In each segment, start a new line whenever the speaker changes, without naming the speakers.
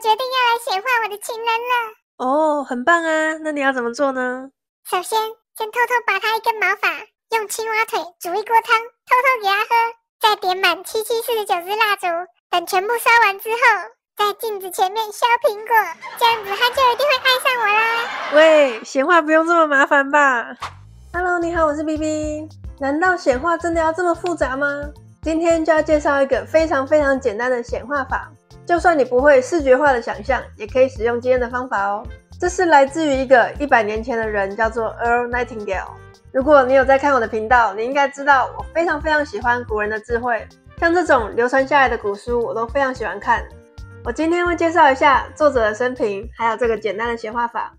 决定要来显化我的情人了。
哦，很棒啊！那你要怎么做呢？
首先偷偷拔他一根毛发，用青蛙腿煮一锅汤，偷偷给他喝，再点满7749支蜡烛，等全部烧完之后，在镜子前面削苹果，这样子他就一定会爱上我啦。
喂，显化不用这么麻烦吧？ Hello， 你好，我是 BB。难道显化真的要这么复杂吗？今天就要介绍一个非常非常简单的显化法，就算你不会视觉化的想象，也可以使用今天的方法哦。这是来自于一个100年前的人，叫做 Earl Nightingale。如果你有在看我的频道，你应该知道我非常非常喜欢古人的智慧，像这种流传下来的古书，我都非常喜欢看。我今天会介绍一下作者的生平，还有这个简单的显化法。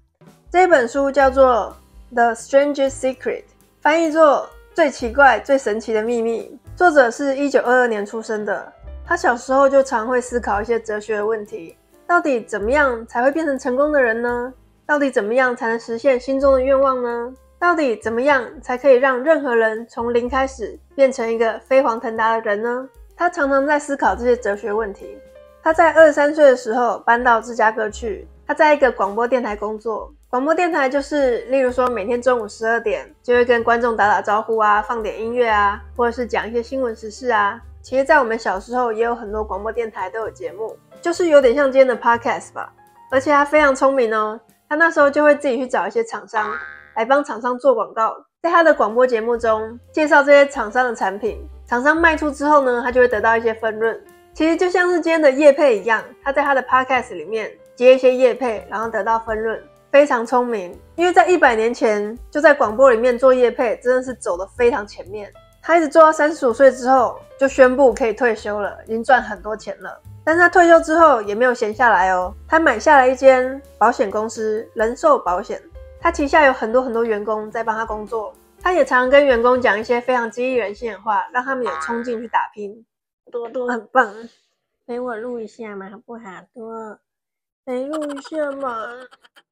这本书叫做 The Strangest Secret， 翻译作最奇怪、最神奇的秘密。作者是1922年出生的，他小时候就常会思考一些哲学的问题，到底怎么样才会变成成功的人呢？到底怎么样才能实现心中的愿望呢？到底怎么样才可以让任何人从零开始变成一个飞黄腾达的人呢？他常常在思考这些哲学问题。他在23岁的时候搬到芝加哥去，他在一个广播电台工作。广播电台就是例如说每天中午12点就会跟观众打打招呼啊，放点音乐啊，或者是讲一些新闻时事啊。其实在我们小时候也有很多广播电台都有节目，就是有点像今天的 podcast 吧。而且他非常聪明哦，他那时候就会自己去找一些厂商来帮厂商做广告，在他的广播节目中介绍这些厂商的产品，厂商卖出之后呢，他就会得到一些分润。其实就像是今天的业配一样，他在他的 podcast 里面接一些业配，然后得到分润，非常聪明。因为在100年前就在广播里面做业配，真的是走得非常前面。他一直做到35岁之后就宣布可以退休了，已经赚很多钱了。但是他退休之后也没有闲下来哦，他买下了一间保险公司，人寿保险。他旗下有很多员工在帮他工作，他也常跟员工讲一些非常激励人心的话，让他们有冲劲去打拼。多多很棒，陪我录一下嘛，好不好？多陪录一下嘛。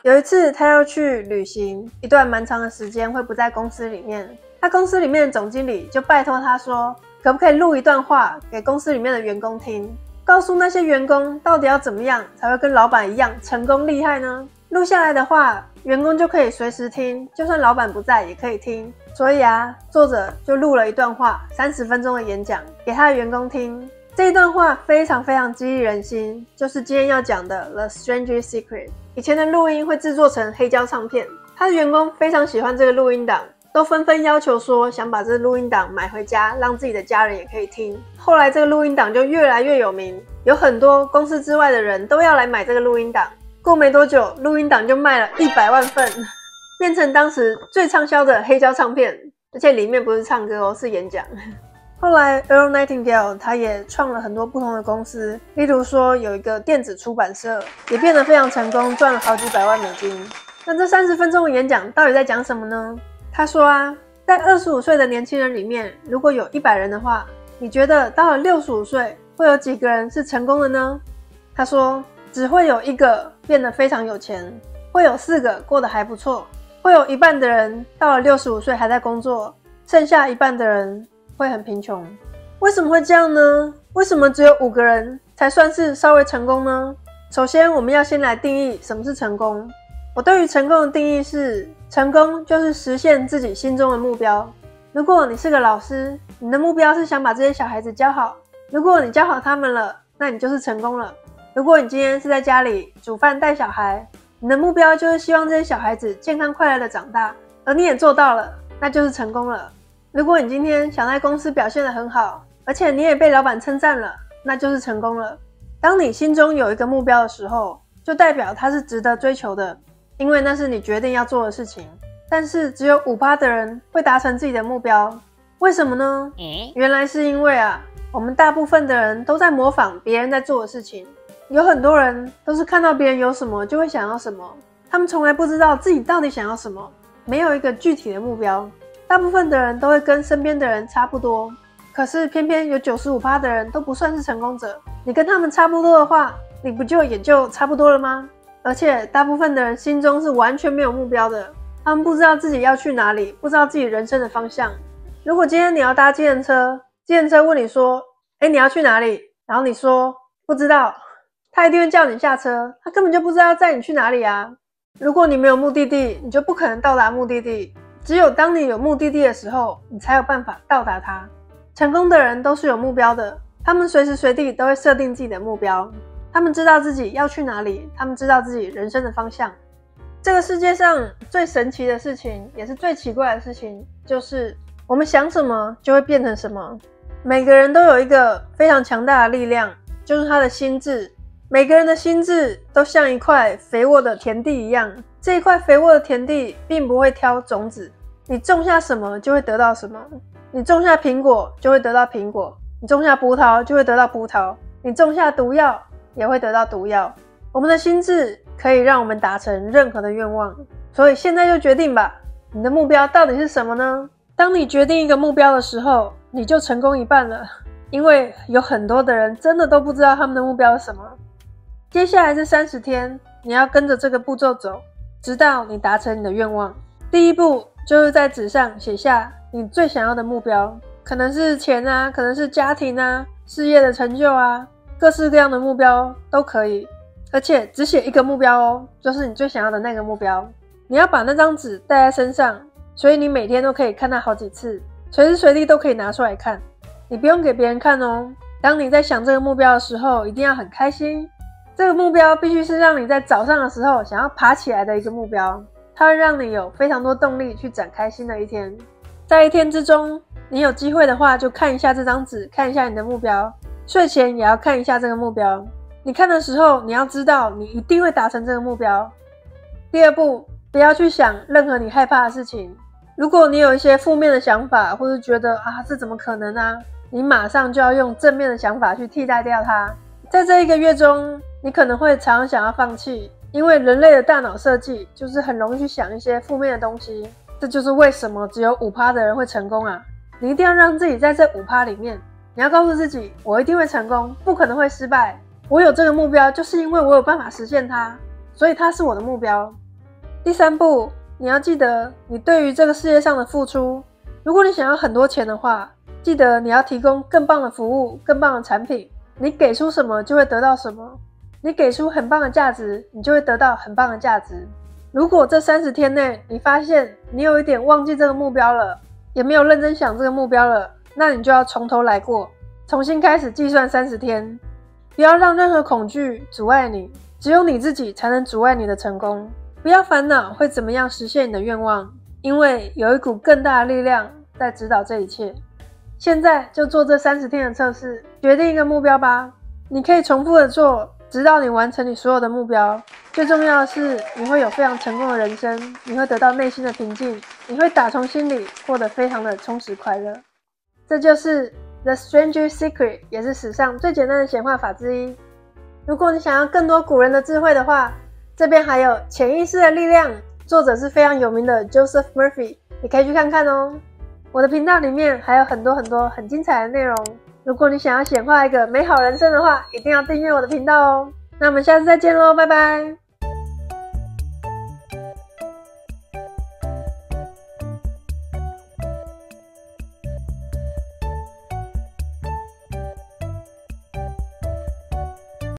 有一次他要去旅行，一段蛮长的时间会不在公司里面，他公司里面的总经理就拜托他说，可不可以录一段话给公司里面的员工听，告诉那些员工到底要怎么样才会跟老板一样成功厉害呢？录下来的话，员工就可以随时听，就算老板不在也可以听。所以啊，作者就录了一段话，30分钟的演讲给他的员工听。这一段话非常非常激励人心，就是今天要讲的 The Strangest Secret。 以前的录音会制作成黑胶唱片，他的员工非常喜欢这个录音档，都纷纷要求说想把这个录音档买回家，让自己的家人也可以听。后来这个录音档就越来越有名，有很多公司之外的人都要来买这个录音档。过没多久，录音档就卖了100万份，变成当时最畅销的黑胶唱片，而且里面不是唱歌哦，是演讲。后来 Earl Nightingale 他也创了很多不同的公司，例如说有一个电子出版社，也变得非常成功，赚了好几百万美金。那这30分钟的演讲到底在讲什么呢？他说啊，在25岁的年轻人里面，如果有100人的话，你觉得到了65岁会有几个人是成功的呢？他说只会有1个变得非常有钱，会有4个过得还不错，会有一半的人到了65岁还在工作，剩下一半的人会很贫穷。为什么会这样呢？为什么只有5个人才算是稍微成功呢？首先我们要先来定义什么是成功。我对于成功的定义是，成功就是实现自己心中的目标。如果你是个老师，你的目标是想把这些小孩子教好，如果你教好他们了，那你就是成功了。如果你今天是在家里煮饭带小孩，你的目标就是希望这些小孩子健康快乐的长大，而你也做到了，那就是成功了。如果你今天想在公司表现得很好，而且你也被老板称赞了，那就是成功了。当你心中有一个目标的时候，就代表它是值得追求的，因为那是你决定要做的事情。但是只有 5% 的人会达成自己的目标，为什么呢？原来是因为啊，我们大部分的人都在模仿别人在做的事情。有很多人都是看到别人有什么就会想要什么，他们从来不知道自己到底想要什么，没有一个具体的目标。大部分的人都会跟身边的人差不多，可是偏偏有 95% 的人都不算是成功者。你跟他们差不多的话，你不就也就差不多了吗？而且大部分的人心中是完全没有目标的，他们不知道自己要去哪里，不知道自己人生的方向。如果今天你要搭计程车，计程车问你说，你要去哪里？然后你说不知道，他一定会叫你下车，他根本就不知道载你去哪里啊。如果你没有目的地，你就不可能到达目的地。只有当你有目的地的时候，你才有办法到达它。成功的人都是有目标的，他们随时随地都会设定自己的目标，他们知道自己要去哪里，他们知道自己人生的方向。这个世界上最神奇的事情，也是最奇怪的事情，就是我们想什么就会变成什么。每个人都有一个非常强大的力量，就是他的心智。每个人的心智都像一块肥沃的田地一样，这一块肥沃的田地并不会挑种子，你种下什么就会得到什么。你种下苹果就会得到苹果，你种下葡萄就会得到葡萄，你种下毒药也会得到毒药。我们的心智可以让我们达成任何的愿望，所以现在就决定吧，你的目标到底是什么呢？当你决定一个目标的时候，你就成功一半了，因为有很多的人真的都不知道他们的目标是什么。接下来这30天，你要跟着这个步骤走，直到你达成你的愿望。第一步就是在纸上写下你最想要的目标，可能是钱啊，可能是家庭啊，事业的成就啊，各式各样的目标都可以。而且只写一个目标哦，就是你最想要的那个目标。你要把那张纸带在身上，所以你每天都可以看它好几次，随时随地都可以拿出来看。你不用给别人看哦。当你在想这个目标的时候，一定要很开心。这个目标必须是让你在早上的时候想要爬起来的一个目标，它会让你有非常多动力去展开新的一天。在一天之中，你有机会的话就看一下这张纸，看一下你的目标，睡前也要看一下这个目标。你看的时候，你要知道你一定会达成这个目标。第二步，不要去想任何你害怕的事情。如果你有一些负面的想法，或是觉得这怎么可能啊，你马上就要用正面的想法去替代掉它。在这1个月中，你可能会常常想要放弃，因为人类的大脑设计就是很容易去想一些负面的东西。这就是为什么只有 5% 的人会成功啊！你一定要让自己在这 5% 里面，你要告诉自己，我一定会成功，不可能会失败。我有这个目标，就是因为我有办法实现它，所以它是我的目标。第3步，你要记得你对于这个世界上的付出。如果你想要很多钱的话，记得你要提供更棒的服务，更棒的产品。你给出什么就会得到什么，你给出很棒的价值，你就会得到很棒的价值。如果这30天内你发现你有一点忘记这个目标了，也没有认真想这个目标了，那你就要从头来过，重新开始计算30天。不要让任何恐惧阻碍你，只有你自己才能阻碍你的成功。不要烦恼会怎么样实现你的愿望，因为有一股更大的力量在指导这一切。现在就做这30天的测试，决定一个目标吧。你可以重复的做，直到你完成你所有的目标。最重要的是，你会有非常成功的人生，你会得到内心的平静，你会打从心里过得非常的充实快乐。这就是 The Stranger Secret， 也是史上最简单的显化法之一。如果你想要更多古人的智慧的话，这边还有潜意识的力量，作者是非常有名的 Joseph Murphy， 你可以去看看哦。我的频道里面还有很多很精彩的内容，如果你想要显化一个美好人生的话，一定要订阅我的频道哦。那我们下次再见咯，拜拜。